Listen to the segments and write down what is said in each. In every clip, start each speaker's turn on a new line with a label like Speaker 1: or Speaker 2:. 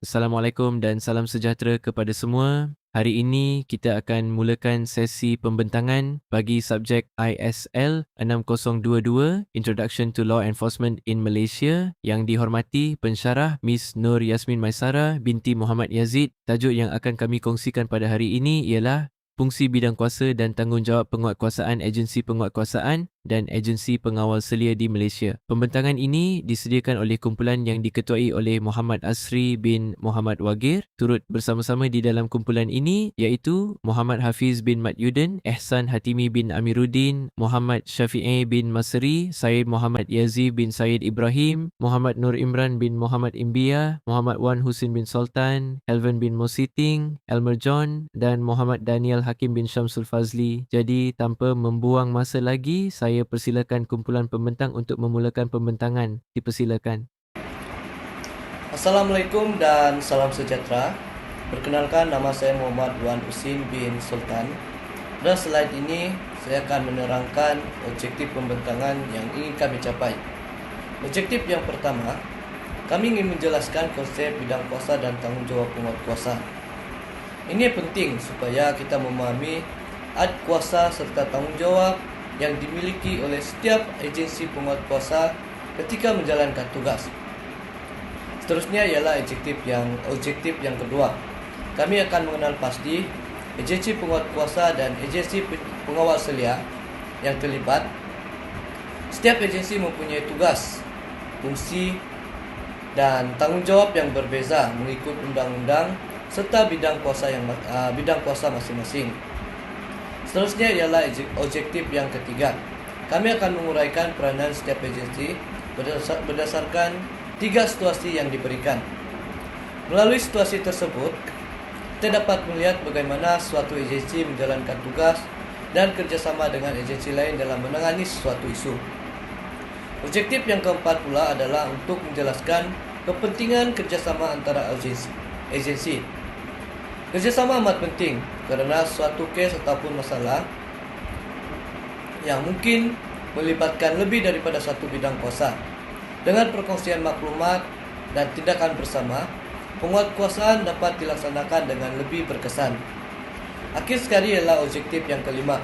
Speaker 1: Assalamualaikum dan salam sejahtera kepada semua. Hari ini kita akan mulakan sesi pembentangan bagi subjek ISL 6022 Introduction to Law Enforcement in Malaysia yang dihormati pensyarah Miss Nur Yasmin Maisara binti Muhammad Yazid. Tajuk yang akan kami kongsikan pada hari ini ialah fungsi bidang kuasa dan tanggungjawab penguatkuasaan agensi penguatkuasaan dan agensi pengawal selia di Malaysia. Pembentangan ini disediakan oleh kumpulan yang diketuai oleh Muhammad Asri bin Muhammad Wagir. Turut bersama-sama di dalam kumpulan ini iaitu Muhammad Hafiz bin Madyuden, Ehsan Hatimi bin Amiruddin, Muhammad Syafi'i bin Masri, Syed Muhammad Yazid bin Syed Ibrahim, Muhammad Nur Imran bin Muhammad Imbia, Muhammad Wan Husin bin Sultan, Helvan bin Mositing, Elmer John dan Muhammad Daniel Hakim bin Syamsul Fazli. Jadi tanpa membuang masa lagi, saya persilakan kumpulan pembentang untuk memulakan pembentangan. Dipersilakan.
Speaker 2: Assalamualaikum dan salam sejahtera. Perkenalkan, nama saya Muhammad Wan Husin bin Sultan. Pada slide ini, saya akan menerangkan objektif pembentangan yang ingin kami capai. Objektif yang pertama, kami ingin menjelaskan konsep bidang kuasa dan tanggungjawab penguatkuasa. Ini penting supaya kita memahami ad kuasa serta tanggungjawab yang dimiliki oleh setiap agensi penguatkuasa ketika menjalankan tugas. Seterusnya ialah objektif yang kedua. Kami akan mengenal pasti agensi penguatkuasa dan agensi pengawal selia yang terlibat. Setiap agensi mempunyai tugas, fungsi dan tanggungjawab yang berbeza mengikut undang-undang serta bidang kuasa masing-masing. Seterusnya ialah objektif yang ketiga. Kami akan menguraikan peranan setiap agensi berdasarkan 3 situasi yang diberikan. Melalui situasi tersebut, kita dapat melihat bagaimana suatu agensi menjalankan tugas dan kerjasama dengan agensi lain dalam menangani suatu isu. Objektif yang keempat pula adalah untuk menjelaskan kepentingan kerjasama antara agensi. Kerjasama amat penting kerana suatu kes ataupun masalah yang mungkin melibatkan lebih daripada satu bidang kuasa. Dengan perkongsian maklumat dan tindakan bersama, penguatkuasaan dapat dilaksanakan dengan lebih berkesan. Akhir sekali ialah objektif yang kelima,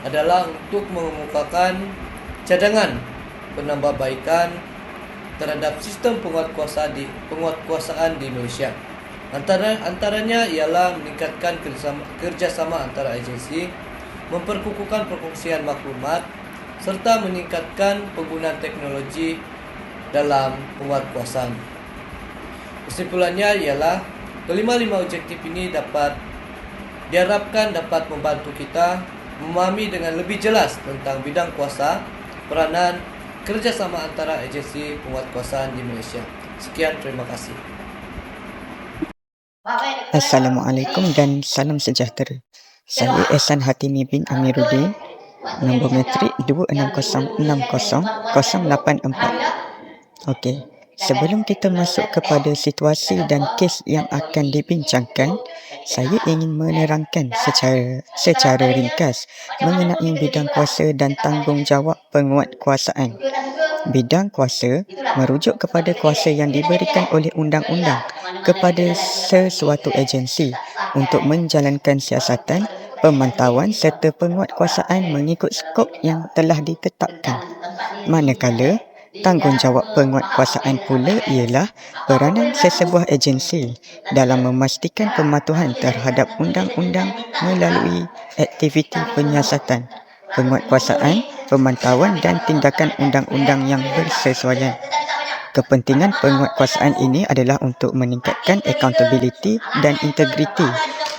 Speaker 2: adalah untuk mengemukakan cadangan penambahbaikan terhadap sistem penguatkuasaan di Malaysia. Antaranya ialah meningkatkan kerjasama antara agensi, memperkukuhkan perkongsian maklumat, serta meningkatkan penggunaan teknologi dalam penguatkuasaan. Kesimpulannya ialah kelima-lima objektif ini diharapkan dapat membantu kita memahami dengan lebih jelas tentang bidang kuasa, peranan, kerjasama antara agensi penguatkuasaan di Malaysia. Sekian, terima kasih.
Speaker 3: Assalamualaikum dan salam sejahtera. Saya Ehsan Hatimi bin Amiruddin, nombor metrik 26060084. Okey, sebelum kita masuk kepada situasi dan kes yang akan dibincangkan, saya ingin menerangkan secara ringkas mengenai bidang kuasa dan tanggungjawab penguatkuasaan. Bidang kuasa merujuk kepada kuasa yang diberikan oleh undang-undang kepada sesuatu agensi untuk menjalankan siasatan, pemantauan serta penguatkuasaan mengikut skop yang telah ditetapkan. Manakala, tanggungjawab penguatkuasaan pula ialah peranan sesebuah agensi dalam memastikan pematuhan terhadap undang-undang melalui aktiviti penyiasatan, penguatkuasaan, pemantauan dan tindakan undang-undang yang bersesuaian. Kepentingan penguatkuasaan ini adalah untuk meningkatkan accountability dan integriti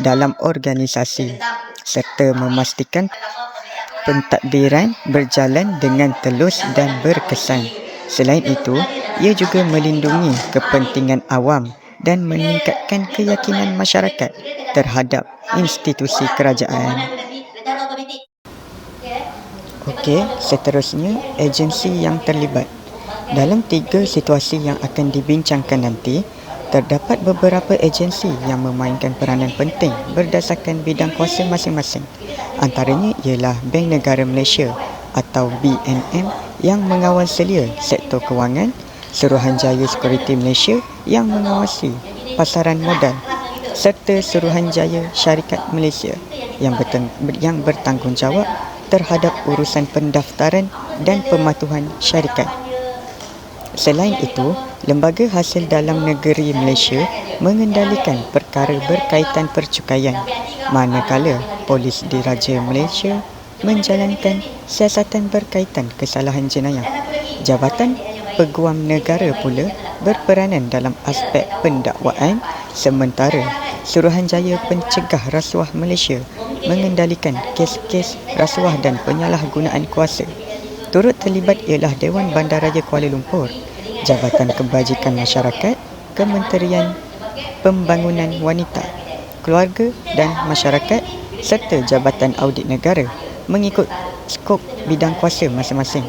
Speaker 3: dalam organisasi serta memastikan pentadbiran berjalan dengan telus dan berkesan. Selain itu, ia juga melindungi kepentingan awam dan meningkatkan keyakinan masyarakat terhadap institusi kerajaan. Okey, seterusnya agensi yang terlibat. Dalam 3 situasi yang akan dibincangkan nanti, terdapat beberapa agensi yang memainkan peranan penting berdasarkan bidang kuasa masing-masing. Antaranya ialah Bank Negara Malaysia atau BNM yang mengawal selia sektor kewangan, Suruhanjaya Security Malaysia yang mengawasi pasaran modal serta Suruhanjaya Syarikat Malaysia yang bertanggungjawab terhadap urusan pendaftaran dan pematuhan syarikat. Selain itu, Lembaga Hasil Dalam Negeri Malaysia mengendalikan perkara berkaitan percukaian, manakala Polis Diraja Malaysia menjalankan siasatan berkaitan kesalahan jenayah. Jabatan Peguam Negara pula berperanan dalam aspek pendakwaan, sementara Suruhanjaya Pencegah Rasuah Malaysia mengendalikan kes-kes rasuah dan penyalahgunaan kuasa. Turut terlibat ialah Dewan Bandaraya Kuala Lumpur, Jabatan Kebajikan Masyarakat, Kementerian Pembangunan Wanita, Keluarga dan Masyarakat serta Jabatan Audit Negara mengikut skop bidang kuasa masing-masing.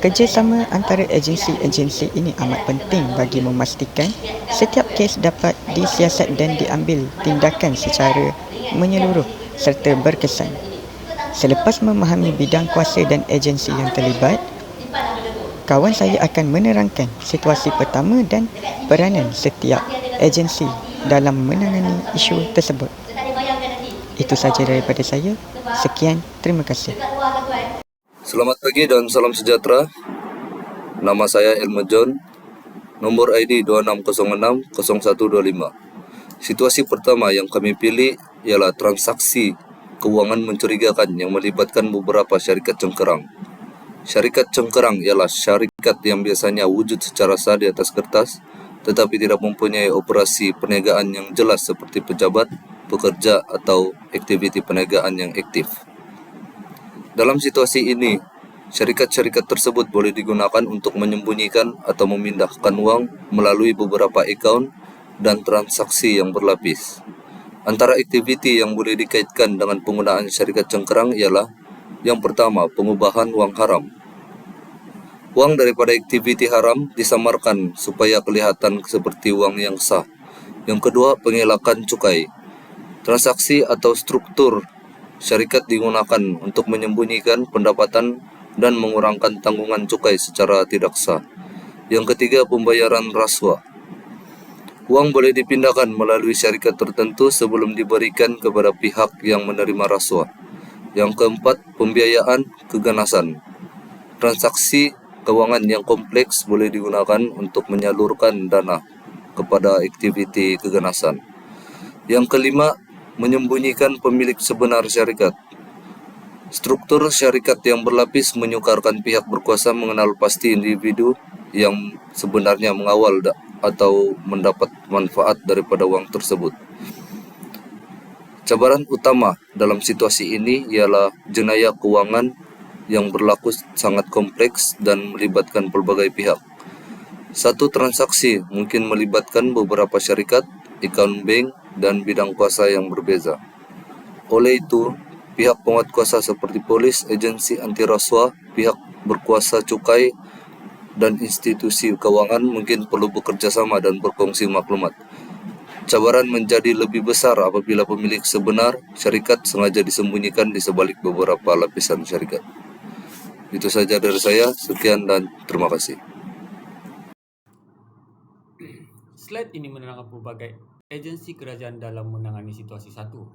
Speaker 3: Kerjasama antara agensi-agensi ini amat penting bagi memastikan setiap kes dapat disiasat dan diambil tindakan secara menyeluruh serta berkesan. Selepas memahami bidang kuasa dan agensi yang terlibat, kawan saya akan menerangkan situasi pertama dan peranan setiap agensi dalam menangani isu tersebut. Itu sahaja daripada saya. Sekian, terima kasih.
Speaker 4: Selamat pagi dan salam sejahtera. Nama saya Elmer John. Nombor ID 26060125. Situasi pertama yang kami pilih ialah transaksi kewangan mencurigakan yang melibatkan beberapa syarikat cengkerang. Syarikat cengkerang ialah syarikat yang biasanya wujud secara sah di atas kertas tetapi tidak mempunyai operasi perniagaan yang jelas seperti pejabat, pekerja atau aktiviti perniagaan yang aktif. Dalam situasi ini, syarikat-syarikat tersebut boleh digunakan untuk menyembunyikan atau memindahkan wang melalui beberapa akaun dan transaksi yang berlapis. Antara aktiviti yang boleh dikaitkan dengan penggunaan syarikat cengkerang ialah yang pertama, pengubahan wang haram. Wang daripada aktiviti haram disamarkan supaya kelihatan seperti wang yang sah. Yang kedua, pengelakan cukai. Transaksi atau struktur syarikat digunakan untuk menyembunyikan pendapatan dan mengurangkan tanggungan cukai secara tidak sah. Yang ketiga, pembayaran rasuah. Wang boleh dipindahkan melalui syarikat tertentu sebelum diberikan kepada pihak yang menerima rasuah. Yang keempat, pembiayaan keganasan. Transaksi kewangan yang kompleks boleh digunakan untuk menyalurkan dana kepada aktiviti keganasan. Yang kelima, menyembunyikan pemilik sebenar syarikat. Struktur syarikat yang berlapis menyukarkan pihak berkuasa mengenal pasti individu yang sebenarnya mengawal atau mendapat manfaat daripada wang tersebut. Cabaran utama dalam situasi ini ialah jenayah kewangan yang berlaku sangat kompleks dan melibatkan pelbagai pihak. Satu transaksi mungkin melibatkan beberapa syarikat, akaun bank dan bidang kuasa yang berbeza. Oleh itu, pihak penguatkuasa seperti polis, agensi anti rasuah, pihak berkuasa cukai dan institusi kewangan mungkin perlu bekerjasama dan berkongsi maklumat. Cabaran menjadi lebih besar apabila pemilik sebenar syarikat sengaja disembunyikan di sebalik beberapa lapisan syarikat. Itu saja dari saya. Sekian dan terima kasih.
Speaker 1: Slide ini menerangkan pelbagai agensi kerajaan dalam menangani situasi satu.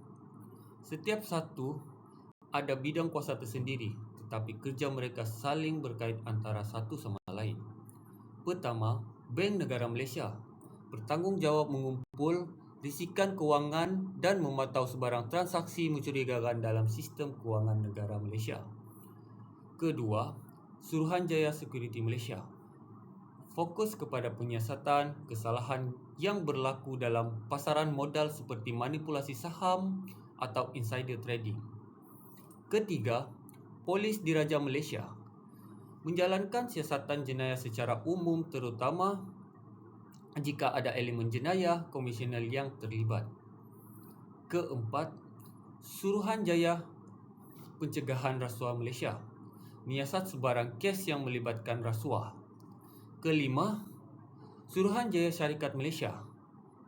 Speaker 1: Setiap satu ada bidang kuasa tersendiri, tetapi kerja mereka saling berkait antara satu sama lain. Pertama, Bank Negara Malaysia bertanggungjawab mengumpul risikan kewangan dan memantau sebarang transaksi mencurigakan dalam sistem kewangan negara Malaysia. Kedua, Suruhanjaya Security Malaysia fokus kepada penyiasatan kesalahan yang berlaku dalam pasaran modal seperti manipulasi saham atau insider trading. Ketiga, Polis Diraja Malaysia menjalankan siasatan jenayah secara umum terutama jika ada elemen jenayah komersial yang terlibat. Keempat, Suruhanjaya Pencegahan Rasuah Malaysia menyiasat sebarang kes yang melibatkan rasuah. Kelima, Suruhanjaya Syarikat Malaysia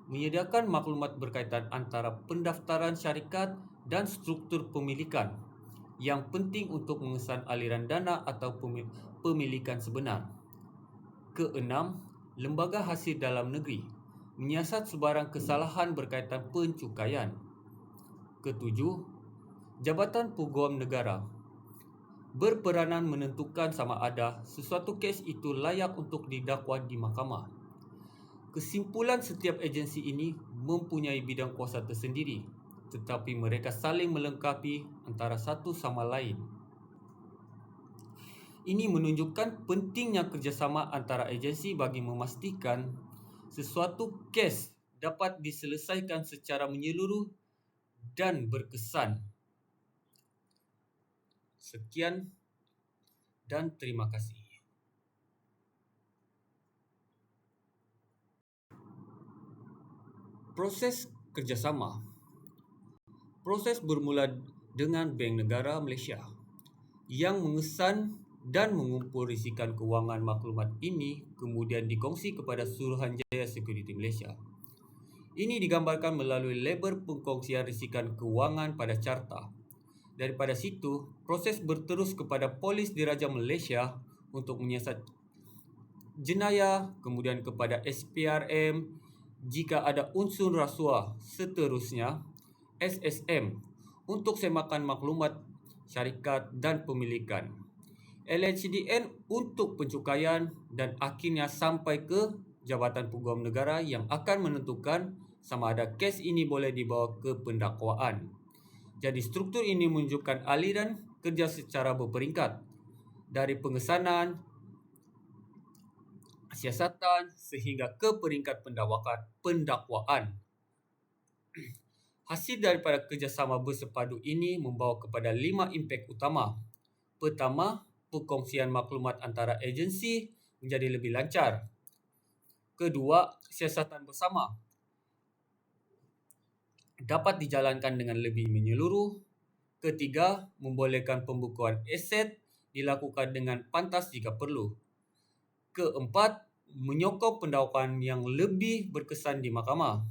Speaker 1: menyediakan maklumat berkaitan antara pendaftaran syarikat dan struktur pemilikan yang penting untuk mengesan aliran dana atau pemilikan sebenar. Keenam, Lembaga Hasil Dalam Negeri
Speaker 5: menyiasat sebarang kesalahan berkaitan pencukaian. Ketujuh, Jabatan Peguam Negara berperanan menentukan sama ada sesuatu kes itu layak untuk didakwa di mahkamah. Kesimpulan setiap agensi ini mempunyai bidang kuasa tersendiri, tetapi mereka saling melengkapi antara satu sama lain. Ini menunjukkan pentingnya kerjasama antara agensi bagi memastikan sesuatu kes dapat diselesaikan secara menyeluruh dan berkesan. Sekian dan terima kasih. Proses kerjasama. Proses bermula dengan Bank Negara Malaysia yang mengesan dan mengumpul risikan kewangan maklumat ini kemudian dikongsi kepada Suruhanjaya Security Malaysia. Ini digambarkan melalui label pengkongsian risikan kewangan pada carta. Daripada situ, proses berterus kepada Polis Diraja Malaysia untuk menyiasat jenayah, kemudian kepada SPRM jika ada unsur rasuah, seterusnya SSM untuk semakan maklumat syarikat dan pemilikan, LHDN untuk pencukaian dan akhirnya sampai ke Jabatan Peguam Negara yang akan menentukan sama ada kes ini boleh dibawa ke pendakwaan. Jadi struktur ini menunjukkan aliran kerja secara berperingkat dari pengesanan, siasatan sehingga ke peringkat pendakwaan. Hasil daripada kerjasama bersepadu ini membawa kepada 5 impak utama. Pertama, perkongsian maklumat antara agensi menjadi lebih lancar. Kedua, siasatan bersama dapat dijalankan dengan lebih menyeluruh. Ketiga, membolehkan pembukuan aset dilakukan dengan pantas jika perlu. Keempat, menyokong pendakwaan yang lebih berkesan di mahkamah.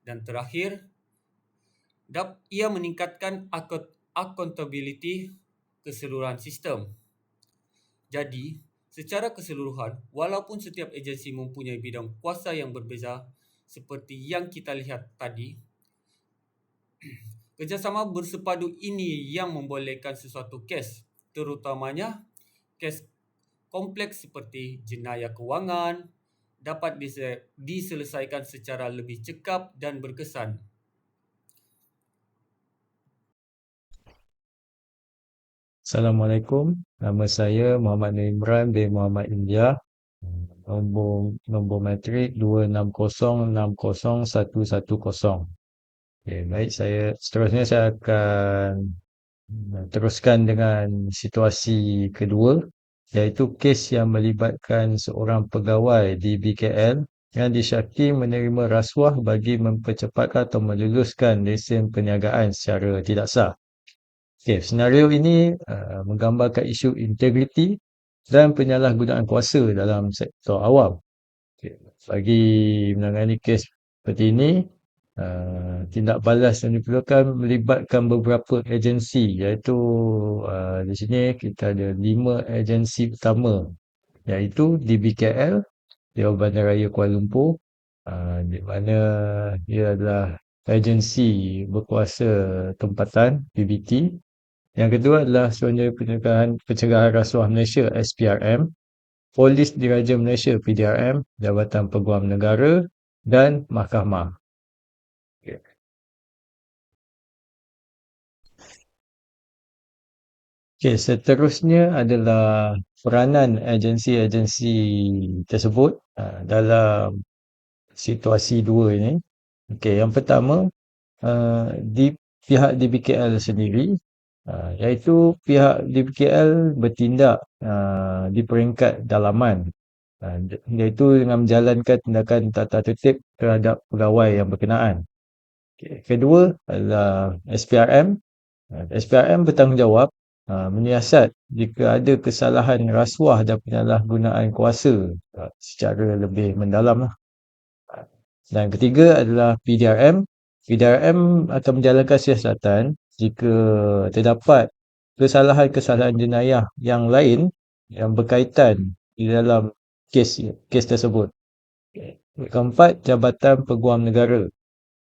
Speaker 5: Dan terakhir, ia meningkatkan accountability keseluruhan sistem. Jadi, secara keseluruhan, walaupun setiap agensi mempunyai bidang kuasa yang berbeza seperti yang kita lihat tadi, kerjasama bersepadu ini yang membolehkan sesuatu kes, terutamanya kes kompleks seperti jenayah kewangan, dapat diselesaikan secara lebih cekap dan berkesan.
Speaker 6: Assalamualaikum, nama saya Muhammad Nur Imran bin Muhammad India. Nombor matrik 26060110. Baik, seterusnya saya akan teruskan dengan situasi kedua, iaitu kes yang melibatkan seorang pegawai di BKL yang disyaki menerima rasuah bagi mempercepatkan atau meluluskan lesen perniagaan secara tidak sah. Senario ini menggambarkan isu integriti dan penyalahgunaan kuasa dalam sektor awam. Bagi menangani kes seperti ini, tindak balas yang diperlukan melibatkan beberapa agensi, iaitu di sini kita ada 5 agensi utama, iaitu DBKL, Dewan Bandaraya Kuala Lumpur, di mana ia adalah agensi berkuasa tempatan PBT. Yang kedua adalah Suruhanjaya Pencegahan Rasuah Malaysia SPRM, Polis Diraja Malaysia PDRM, Jabatan Peguam Negara dan Mahkamah. Seterusnya adalah peranan agensi-agensi tersebut dalam situasi dua ini. Yang pertama, di pihak DBKL sendiri, iaitu pihak DBKL bertindak di peringkat dalaman, iaitu dengan menjalankan tindakan tata tertib terhadap pegawai yang berkenaan. Kedua adalah SPRM. SPRM bertanggungjawab menyiasat jika ada kesalahan rasuah dan penyalahgunaan kuasa secara lebih mendalam. Dan ketiga adalah PDRM. PDRM akan menjalankan siasatan jika terdapat kesalahan-kesalahan jenayah yang lain yang berkaitan di dalam kes tersebut. Keempat, Jabatan Peguam Negara.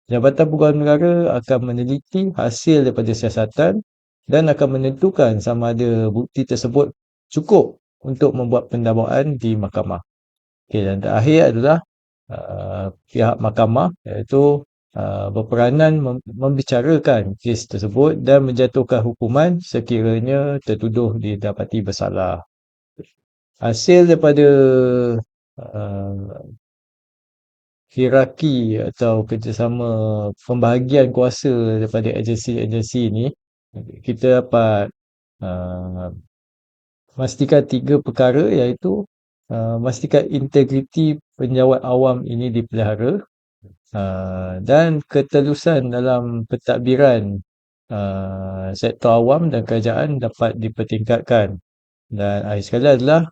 Speaker 6: Jabatan Peguam Negara akan meneliti hasil daripada siasatan dan akan menentukan sama ada bukti tersebut cukup untuk membuat pendakwaan di mahkamah. Okey, dan terakhir adalah pihak mahkamah iaitu berperanan membicarakan kes tersebut dan menjatuhkan hukuman sekiranya tertuduh didapati bersalah. Hasil daripada uh, hierarki atau kerjasama pembahagian kuasa daripada agensi-agensi ini, kita dapat memastikan 3 perkara iaitu memastikan integriti penjawat awam ini dipelihara, dan ketelusan dalam pentadbiran sektor awam dan kerajaan dapat dipertingkatkan. Dan akhir sekali adalah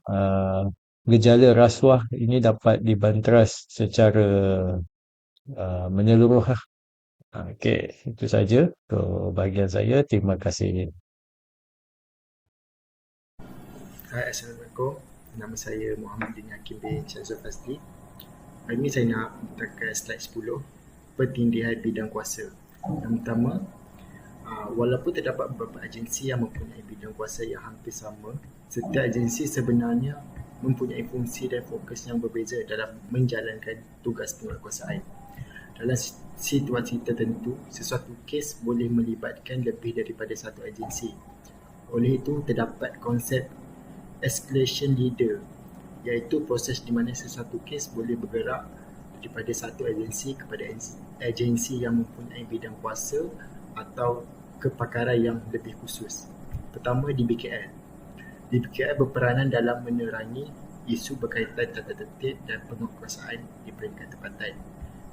Speaker 6: gejala rasuah ini dapat dibanteras secara menyeluruh lah. Okey, itu saja untuk bahagian saya. Terima kasih.
Speaker 7: Hai, Assalamualaikum. Nama saya Muhammad Din Hakim bin Syazul Fazli. Hari ini saya nak bentangkan slide 10, pertindihan bidang kuasa. Yang pertama, walaupun terdapat beberapa agensi yang mempunyai bidang kuasa yang hampir sama, setiap agensi sebenarnya mempunyai fungsi dan fokus yang berbeza dalam menjalankan tugas penguatkuasaan. Dalam situasi tertentu, sesuatu kes boleh melibatkan lebih daripada satu agensi. Oleh itu, terdapat konsep escalation leader, iaitu proses di mana sesuatu kes boleh bergerak daripada satu agensi kepada agensi yang mempunyai bidang kuasa atau kepakaran yang lebih khusus. Pertama, DBKL. DBKL berperanan dalam menerangi isu berkaitan tata tertib dan penguatkuasaan di peringkat tempatan.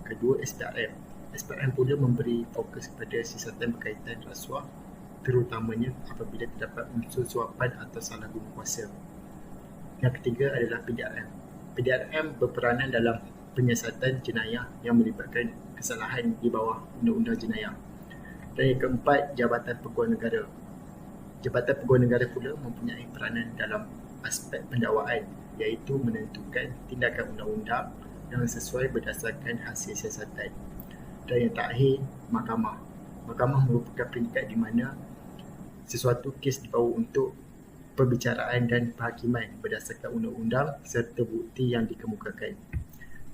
Speaker 7: Kedua, SPRM. SPRM pula memberi fokus kepada siasatan berkaitan rasuah, terutamanya apabila terdapat unsur suapan atau salah guna kuasa. Yang ketiga adalah PDRM. PDRM berperanan dalam penyiasatan jenayah yang melibatkan kesalahan di bawah Undang-Undang Jenayah. Dan yang keempat, Jabatan Peguam Negara. Jabatan Peguam Negara pula mempunyai peranan dalam aspek pendakwaan, iaitu menentukan tindakan undang-undang yang sesuai berdasarkan hasil siasatan. Dan yang terakhir, Mahkamah. Mahkamah merupakan peringkat di mana sesuatu kes dibawa untuk perbicaraan dan penghakiman berdasarkan undang-undang serta bukti yang dikemukakan.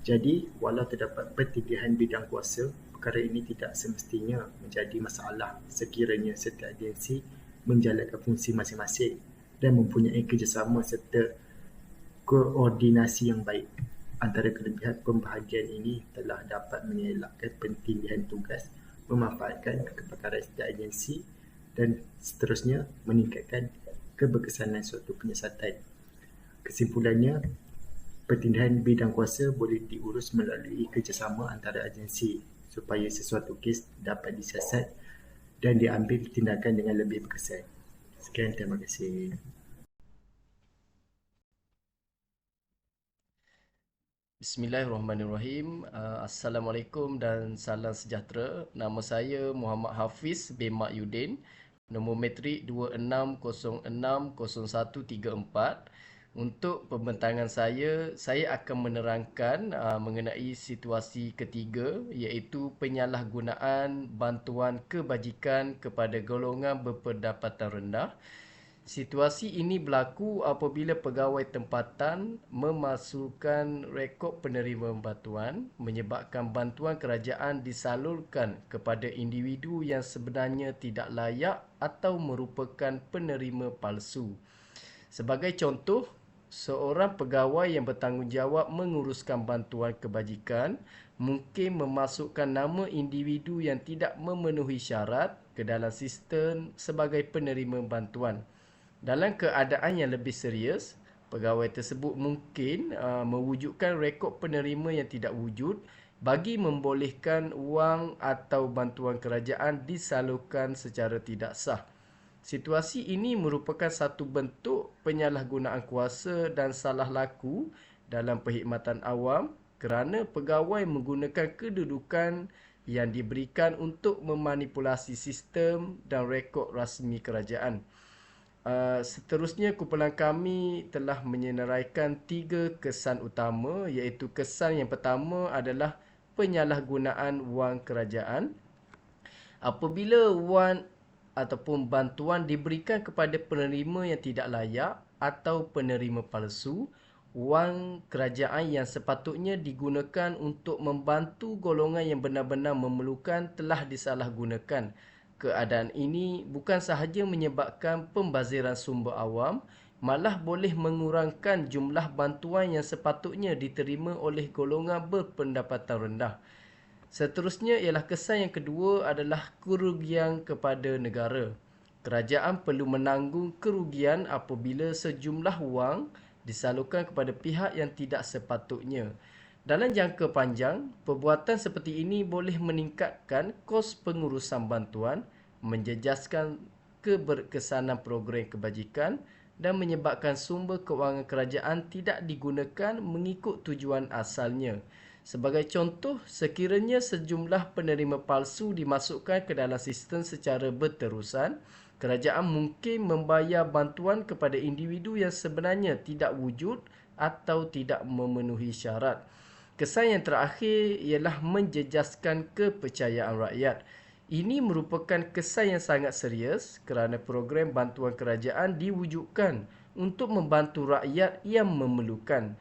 Speaker 7: Jadi, walau terdapat pertindihan bidang kuasa, perkara ini tidak semestinya menjadi masalah sekiranya setiap agensi menjalankan fungsi masing-masing dan mempunyai kerjasama serta koordinasi yang baik. Antara kelebihan pembahagian ini telah dapat mengelakkan pertindihan tugas, memanfaatkan kepakaran setiap agensi dan seterusnya meningkatkan keberkesanan suatu penyiasatan. Kesimpulannya, pertindihan bidang kuasa boleh diurus melalui kerjasama antara agensi supaya sesuatu kes dapat disiasat dan diambil tindakan dengan lebih berkesan. Sekian, terima kasih.
Speaker 8: Bismillahirrahmanirrahim. Assalamualaikum dan salam sejahtera. Nama saya Muhammad Hafiz bin Mak Yudin. Nombor metrik 26060134. Untuk pembentangan saya akan menerangkan mengenai situasi ketiga, iaitu penyalahgunaan bantuan kebajikan kepada golongan berpendapatan rendah. Situasi ini berlaku apabila pegawai tempatan memasukkan rekod penerima bantuan menyebabkan bantuan kerajaan disalurkan kepada individu yang sebenarnya tidak layak atau merupakan penerima palsu. Sebagai contoh, seorang pegawai yang bertanggungjawab menguruskan bantuan kebajikan mungkin memasukkan nama individu yang tidak memenuhi syarat ke dalam sistem sebagai penerima bantuan. Dalam keadaan yang lebih serius, pegawai tersebut mungkin mewujudkan rekod penerima yang tidak wujud bagi membolehkan wang atau bantuan kerajaan disalurkan secara tidak sah. Situasi ini merupakan satu bentuk penyalahgunaan kuasa dan salah laku dalam perkhidmatan awam kerana pegawai menggunakan kedudukan yang diberikan untuk memanipulasi sistem dan rekod rasmi kerajaan. Seterusnya, kumpulan kami telah menyenaraikan 3 kesan utama, iaitu kesan yang pertama adalah penyalahgunaan wang kerajaan. Apabila wang ataupun bantuan diberikan kepada penerima yang tidak layak atau penerima palsu, wang kerajaan yang sepatutnya digunakan untuk membantu golongan yang benar-benar memerlukan telah disalahgunakan. Keadaan ini bukan sahaja menyebabkan pembaziran sumber awam, malah boleh mengurangkan jumlah bantuan yang sepatutnya diterima oleh golongan berpendapatan rendah. Seterusnya ialah kesan yang kedua adalah kerugian kepada negara. Kerajaan perlu menanggung kerugian apabila sejumlah wang disalurkan kepada pihak yang tidak sepatutnya. Dalam jangka panjang, perbuatan seperti ini boleh meningkatkan kos pengurusan bantuan, menjejaskan keberkesanan program kebajikan dan menyebabkan sumber kewangan kerajaan tidak digunakan mengikut tujuan asalnya. Sebagai contoh, sekiranya sejumlah penerima palsu dimasukkan ke dalam sistem secara berterusan, kerajaan mungkin membayar bantuan kepada individu yang sebenarnya tidak wujud atau tidak memenuhi syarat. Kesan yang terakhir ialah menjejaskan kepercayaan rakyat. Ini merupakan kesan yang sangat serius kerana program bantuan kerajaan diwujudkan untuk membantu rakyat yang memerlukan.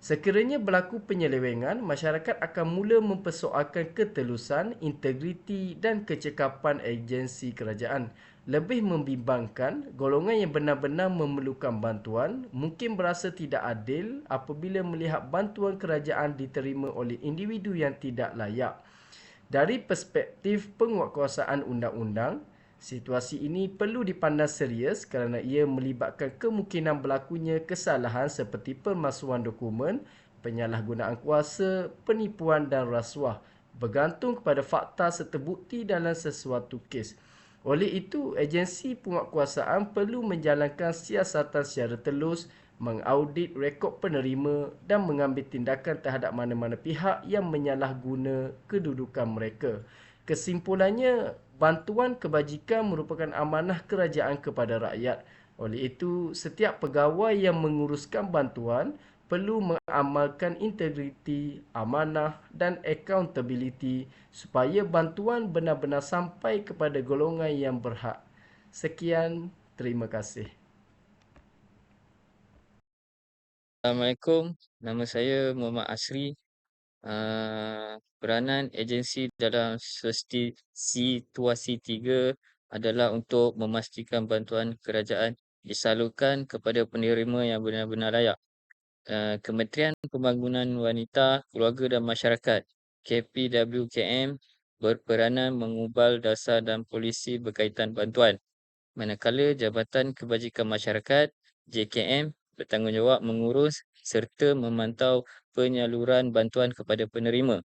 Speaker 8: Sekiranya berlaku penyelewengan, masyarakat akan mula mempersoalkan ketelusan, integriti dan kecekapan agensi kerajaan. Lebih membimbangkan, golongan yang benar-benar memerlukan bantuan mungkin berasa tidak adil apabila melihat bantuan kerajaan diterima oleh individu yang tidak layak. Dari perspektif penguatkuasaan undang-undang, situasi ini perlu dipandang serius kerana ia melibatkan kemungkinan berlakunya kesalahan seperti pemalsuan dokumen, penyalahgunaan kuasa, penipuan dan rasuah, bergantung kepada fakta serta bukti dalam sesuatu kes. Oleh itu, agensi penguatkuasaan perlu menjalankan siasatan secara telus, mengaudit rekod penerima dan mengambil tindakan terhadap mana-mana pihak yang menyalahguna kedudukan mereka. Kesimpulannya, bantuan kebajikan merupakan amanah kerajaan kepada rakyat. Oleh itu, setiap pegawai yang menguruskan bantuan perlu mengamalkan integriti, amanah dan accountability supaya bantuan benar-benar sampai kepada golongan yang berhak. Sekian, terima kasih.
Speaker 9: Assalamualaikum, nama saya Muhammad Asri. Peranan agensi dalam situasi 3 adalah untuk memastikan bantuan kerajaan disalurkan kepada penerima yang benar-benar layak. Kementerian Pembangunan Wanita, Keluarga dan Masyarakat KPWKM berperanan mengubal dasar dan polisi berkaitan bantuan, manakala Jabatan Kebajikan Masyarakat JKM bertanggungjawab mengurus serta memantau penyaluran bantuan kepada penerima.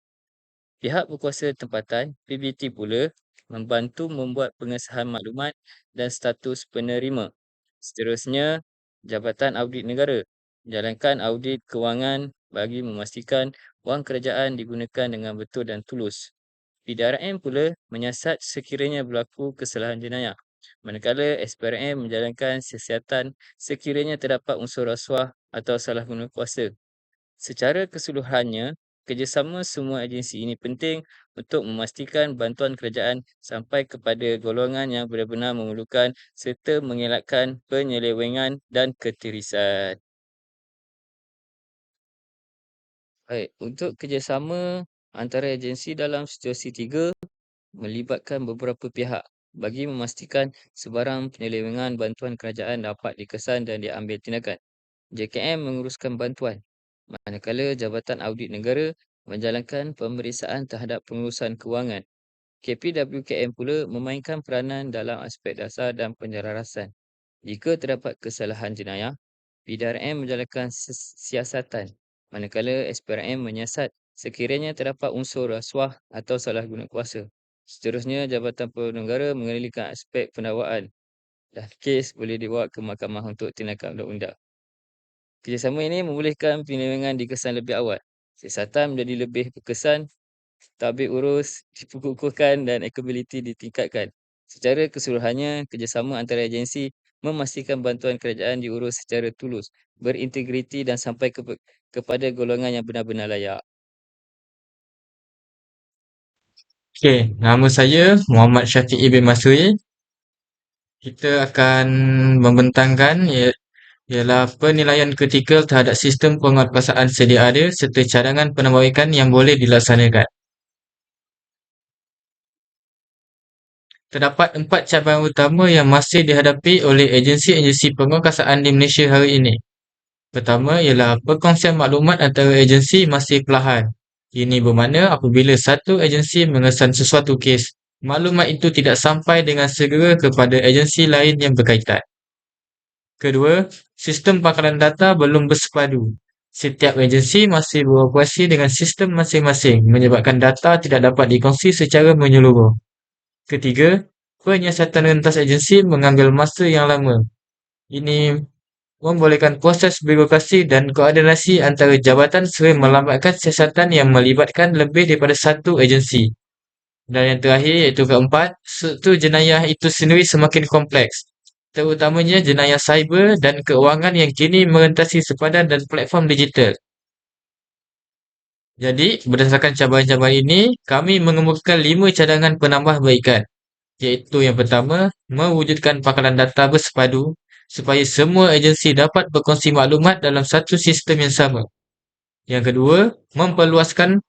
Speaker 9: Pihak berkuasa tempatan PBT pula membantu membuat pengesahan maklumat dan status penerima. Seterusnya, Jabatan Audit Negara menjalankan audit kewangan bagi memastikan wang kerajaan digunakan dengan betul dan tulus. PDRM pula menyiasat sekiranya berlaku kesalahan jenayah, manakala SPRM menjalankan siasatan sekiranya terdapat unsur rasuah atau salah guna kuasa. Secara keseluruhannya, kerjasama semua agensi ini penting untuk memastikan bantuan kerajaan sampai kepada golongan yang benar-benar memerlukan serta mengelakkan penyelewengan dan ketirisan. Baik, untuk kerjasama antara agensi dalam situasi 3 melibatkan beberapa pihak bagi memastikan sebarang penyelewengan bantuan kerajaan dapat dikesan dan diambil tindakan. JKM menguruskan bantuan, manakala Jabatan Audit Negara menjalankan pemeriksaan terhadap pengurusan kewangan. KPWKM pula memainkan peranan dalam aspek dasar dan penjelasan. Jika terdapat kesalahan jenayah, PDRM menjalankan siasatan, manakala SPRM menyiasat sekiranya terdapat unsur rasuah atau salah guna kuasa. Seterusnya, Jabatan Negara mengendalikan aspek pendakwaan dan kes boleh dibawa ke mahkamah untuk tindakan undang-undang. Kerjasama ini membolehkan penyelewengan dikesan lebih awal. Siasatan menjadi lebih berkesan, tabik urus dikukuhkan dan accountability ditingkatkan. Secara keseluruhannya, kerjasama antara agensi memastikan bantuan kerajaan diurus secara tulus, berintegriti dan sampai kepada golongan yang benar-benar layak.
Speaker 10: Okey, nama saya Muhammad Syafi'i bin Masri. Kita akan membentangkan ialah penilaian kritikal terhadap sistem penguatkuasaan sedia ada serta cadangan penambahbaikan yang boleh dilaksanakan. Terdapat 4 cabaran utama yang masih dihadapi oleh agensi-agensi penguatkuasaan di Malaysia hari ini. Pertama ialah perkongsian maklumat antara agensi masih perlahan. Ini bermakna apabila satu agensi mengesan sesuatu kes, maklumat itu tidak sampai dengan segera kepada agensi lain yang berkaitan. Kedua, sistem pangkalan data belum bersepadu. Setiap agensi masih beroperasi dengan sistem masing-masing menyebabkan data tidak dapat dikongsi secara menyeluruh. Ketiga, penyiasatan rentas agensi mengambil masa yang lama. Ini membolehkan proses birokrasi dan koordinasi antara jabatan sering melambatkan siasatan yang melibatkan lebih daripada satu agensi. Dan yang terakhir iaitu keempat, struktur jenayah itu sendiri semakin kompleks, terutamanya jenayah cyber dan keuangan yang kini merentasi sepadan dan platform digital. Jadi, berdasarkan cabaran-cabaran ini, kami mengemukakan 5 cadangan penambahbaikan, iaitu yang pertama, mewujudkan pangkalan data bersepadu supaya semua agensi dapat berkongsi maklumat dalam satu sistem yang sama. Yang kedua, memperluaskan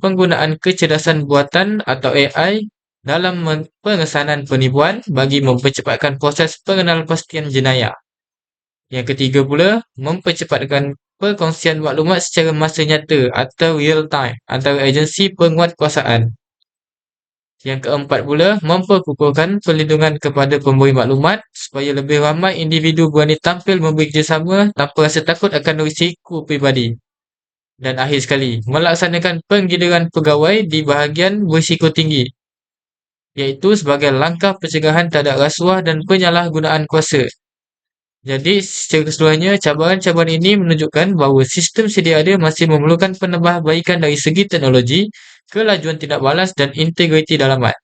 Speaker 10: penggunaan kecerdasan buatan atau AI dalam pengesanan penipuan bagi mempercepatkan proses pengenalpastian jenayah. Yang ketiga pula, mempercepatkan perkongsian maklumat secara masa nyata atau real time antara agensi penguatkuasaan. Yang keempat pula, memperkukuhkan perlindungan kepada pemberi maklumat supaya lebih ramai individu berani tampil memberi kerjasama tanpa rasa takut akan risiko pribadi. Dan akhir sekali, melaksanakan penggiliran pegawai di bahagian berisiko tinggi, iaitu sebagai langkah pencegahan terhadap rasuah dan penyalahgunaan kuasa. Jadi, secara keseluruhannya, cabaran-cabaran ini menunjukkan bahawa sistem sedia ada masih memerlukan penambahbaikan dari segi teknologi, kelajuan tindak balas dan integriti dalaman.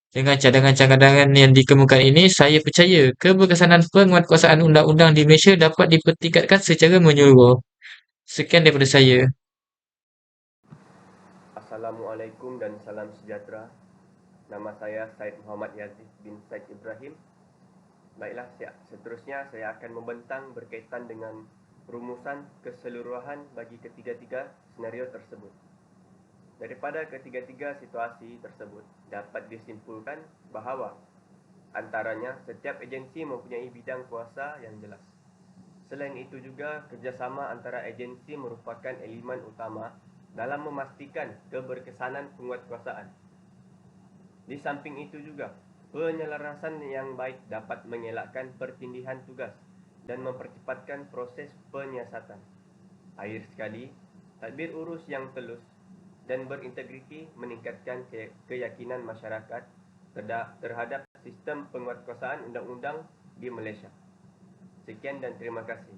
Speaker 10: Dengan cadangan-cadangan yang dikemukakan ini, saya percaya keberkesanan penguatkuasaan undang-undang di Malaysia dapat dipertingkatkan secara menyeluruh. Sekian daripada saya.
Speaker 11: Assalamualaikum dan salam sejahtera. Nama saya Syed Muhammad Yazid bin Syed Ibrahim. Baiklah, seterusnya saya akan membentang berkaitan dengan rumusan keseluruhan bagi ketiga-tiga senario tersebut. Daripada ketiga-tiga situasi tersebut, dapat disimpulkan bahawa antaranya setiap agensi mempunyai bidang kuasa yang jelas. Selain itu juga, kerjasama antara agensi merupakan elemen utama dalam memastikan keberkesanan penguatkuasaan. Di samping itu juga, penyelarasan yang baik dapat mengelakkan pertindihan tugas dan mempercepatkan proses penyiasatan. Akhir sekali, tadbir urus yang telus dan berintegriti meningkatkan keyakinan masyarakat terhadap sistem penguatkuasaan undang-undang di Malaysia. Sekian dan terima kasih.